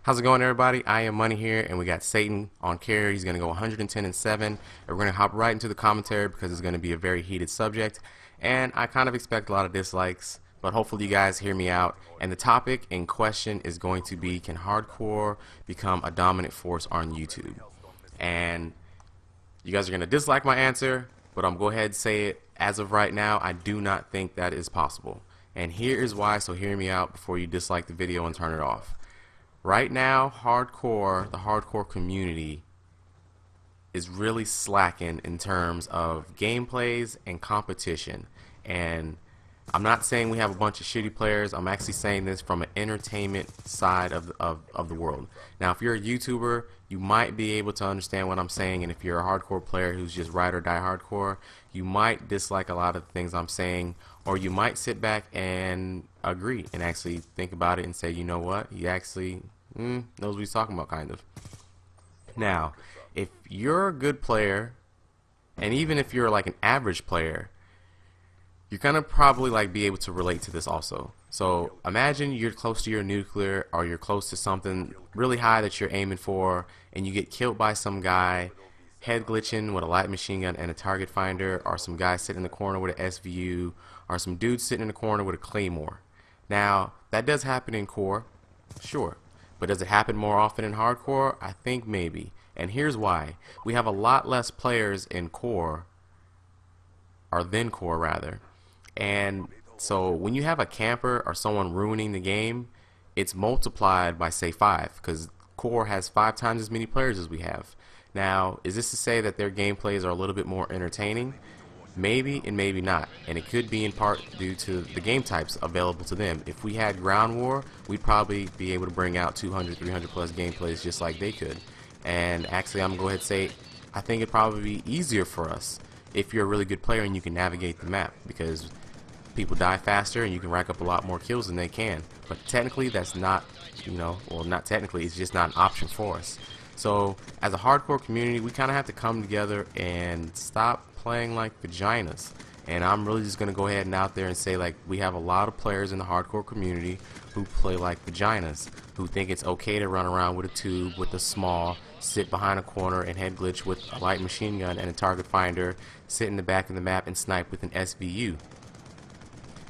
How's it going, everybody? I-AM-MNY here, and we got Satan on carry. He's going to go 110-7, and we're going to hop right into the commentary because it's going to be a very heated subject, and I kind of expect a lot of dislikes, but hopefully you guys hear me out. And the topic in question is going to be, can hardcore become a dominant force on YouTube? And you guys are going to dislike my answer, but I'm going to go ahead and say it. As of right now, I do not think that is possible. And here is why, so hear me out before you dislike the video and turn it off. Right now, the hardcore community is really slacking in terms of gameplays and competition. And I'm not saying we have a bunch of shitty players. I'm actually saying this from an entertainment side of the world. Now, if you're a YouTuber, you might be able to understand what I'm saying, and if you're a hardcore player who's just ride or die hardcore, you might dislike a lot of the things I'm saying, or you might sit back and agree and actually think about it and say, you know what, he actually knows what he's talking about, kind of. Now, if you're a good player, and even if you're like an average player, you're gonna probably like be able to relate to this also. So imagine you're close to your nuclear, or you're close to something really high that you're aiming for, and you get killed by some guy head glitching with a light machine gun and a target finder, or some guy sitting in the corner with an SVU, or some dude sitting in the corner with a claymore. Now, that does happen in core, sure, but does it happen more often in hardcore? I think maybe. And here's why. We have a lot less players in core, or than core rather. And so when you have a camper or someone ruining the game, it's multiplied by, say, 5, because core has 5 times as many players as we have. Now, is this to say that their gameplays are a little bit more entertaining? Maybe and maybe not, and it could be in part due to the game types available to them. If we had ground war, we'd probably be able to bring out 200, 300 plus gameplays just like they could. And actually, I'm gonna go ahead and say, I think it'd probably be easier for us if you're a really good player and you can navigate the map, because people die faster and you can rack up a lot more kills than they can. But technically, that's not, well, not technically, it's just not an option for us. So as a hardcore community, we kind of have to come together and stop playing like vaginas. And I'm really just going to go ahead and out there and say, like, we have a lot of players in the hardcore community who play like vaginas, who think it's okay to run around with a tube, with a small, sit behind a corner and head glitch with a light machine gun and a target finder, sit in the back of the map and snipe with an SVU.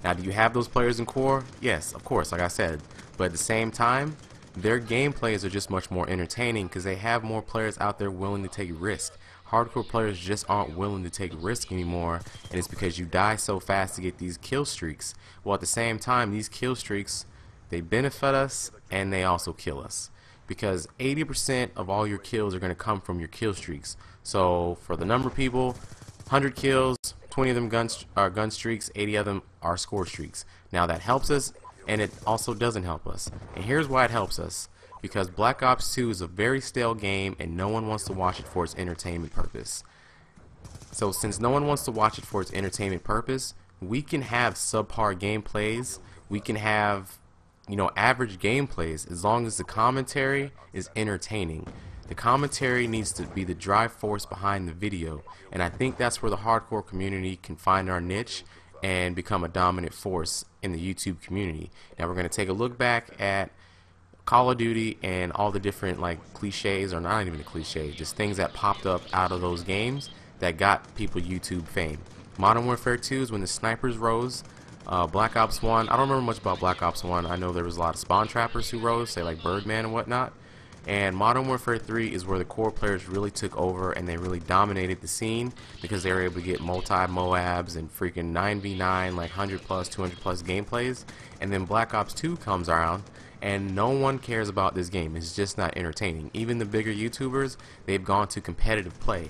Now, do you have those players in core? Yes, of course, like I said. But at the same time, their gameplays are just much more entertaining because they have more players out there willing to take risks. Hardcore players just aren't willing to take risk anymore, and it's because you die so fast to get these kill streaks. Well, at the same time, these kill streaks, they benefit us and they also kill us, because 80% of all your kills are going to come from your kill streaks. So for the number of people, 100 kills, 20 of them are gun streaks, 80 of them are score streaks. Now that helps us, and it also doesn't help us. And here's why it helps us. Because Black Ops 2 is a very stale game and no one wants to watch it for its entertainment purpose. So since no one wants to watch it for its entertainment purpose, we can have subpar gameplays, we can have, average gameplays, as long as the commentary is entertaining. The commentary needs to be the drive force behind the video, and I think that's where the hardcore community can find our niche and become a dominant force in the YouTube community. Now we're going to take a look back at Call of Duty and all the different cliches, or not even a cliche, just things that popped up out of those games that got people YouTube fame. Modern Warfare 2 is when the snipers rose. Black Ops 1, I don't remember much about Black Ops 1. I know there was a lot of spawn trappers who rose, say like Birdman and whatnot. And Modern Warfare 3 is where the core players really took over and they really dominated the scene, because they were able to get multi-Moabs and freaking 9v9, like 100 plus, 200 plus gameplays. And then Black Ops 2 comes around and no one cares about this game. It's just not entertaining. Even the bigger YouTubers, they've gone to competitive play.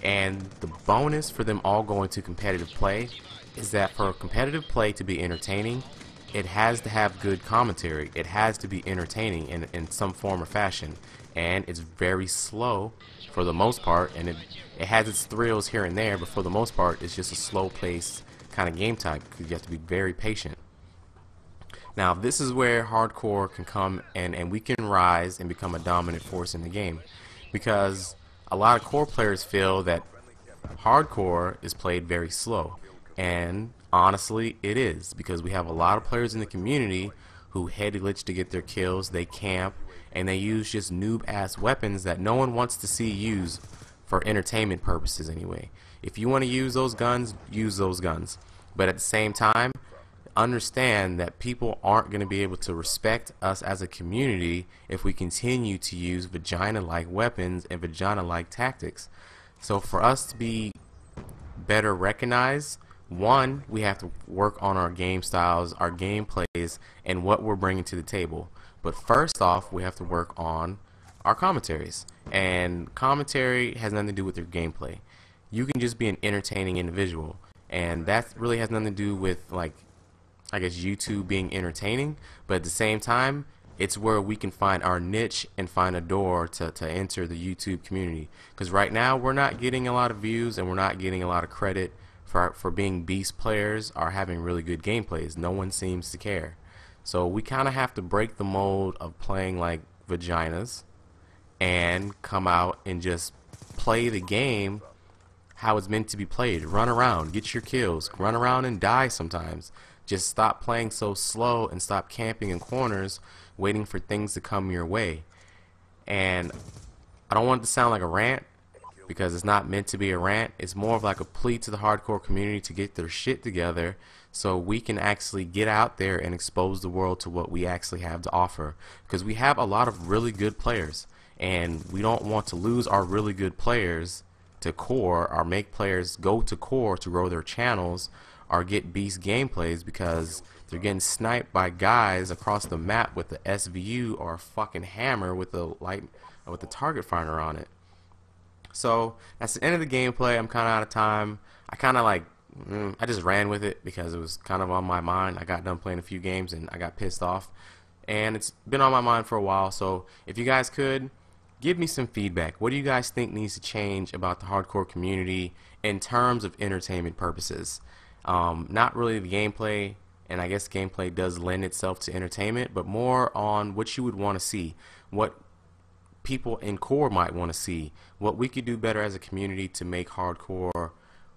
And the bonus for them all going to competitive play is that for competitive play to be entertaining, it has to have good commentary. It has to be entertaining in some form or fashion. And it's very slow for the most part, and it has its thrills here and there, but for the most part it's just a slow paced kind of game type, because you have to be very patient. Now this is where hardcore can come and we can rise and become a dominant force in the game, because a lot of core players feel that hardcore is played very slow, and honestly it is, because we have a lot of players in the community who head glitch to get their kills, they camp, and they use just noob ass weapons that no one wants to see used for entertainment purposes anyway. If you want to use those guns, use those guns, but at the same time, understand that people aren't going to be able to respect us as a community if we continue to use vagina-like weapons and vagina-like tactics. So for us to be better recognized, one, we have to work on our game styles, our gameplays, and what we're bringing to the table. But first off, we have to work on our commentaries. And commentary has nothing to do with your gameplay. You can just be an entertaining individual, and that really has nothing to do with, like, I guess, YouTube being entertaining. But at the same time, it's where we can find our niche and find a door to enter the YouTube community. Because right now we're not getting a lot of views and we're not getting a lot of credit for being beast players or having really good gameplays. No one seems to care. So we kind of have to break the mold of playing like vaginas and come out and just play the game how it's meant to be played. Run around, get your kills, run around and die sometimes. Just stop playing so slow and stop camping in corners waiting for things to come your way. And I don't want it to sound like a rant, because it's not meant to be a rant. It's more of like a plea to the hardcore community to get their shit together so we can actually get out there and expose the world to what we actually have to offer. Because we have a lot of really good players, and we don't want to lose our really good players to core, or make players go to core to grow their channels or get beast gameplays because they're getting sniped by guys across the map with the SVU or a fucking hammer with the target finder on it. So that's the end of the gameplay. I'm kind of out of time. I kind of I just ran with it because it was kind of on my mind. I got done playing a few games and I got pissed off, and it's been on my mind for a while. So if you guys could give me some feedback, what do you guys think needs to change about the hardcore community in terms of entertainment purposes? Not really the gameplay, and I guess gameplay does lend itself to entertainment, but more on what you would want to see, what people in core might want to see, what we could do better as a community to make hardcore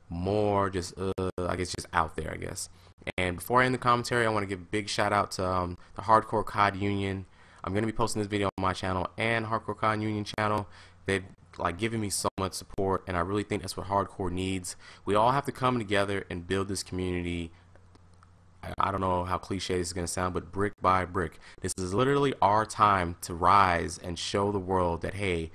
more just I guess just out there, I guess. And before I end the commentary, I want to give a big shout out to the Hardcore COD Union. I'm going to be posting this video on my channel and Hardcore COD Union channel. They've given me so much support, and I really think that's what hardcore needs. We all have to come together and build this community. I don't know how cliche this is going to sound, but brick by brick. This is literally our time to rise and show the world that, hey,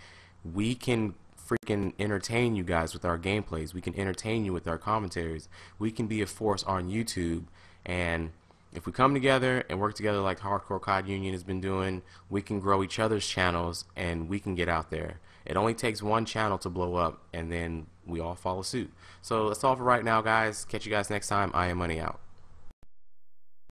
we can freaking entertain you guys with our gameplays. We can entertain you with our commentaries. We can be a force on YouTube. And if we come together and work together like Hardcore COD Union has been doing, we can grow each other's channels and we can get out there. It only takes one channel to blow up, and then we all follow suit. So that's all for right now, guys. Catch you guys next time. I am Money out.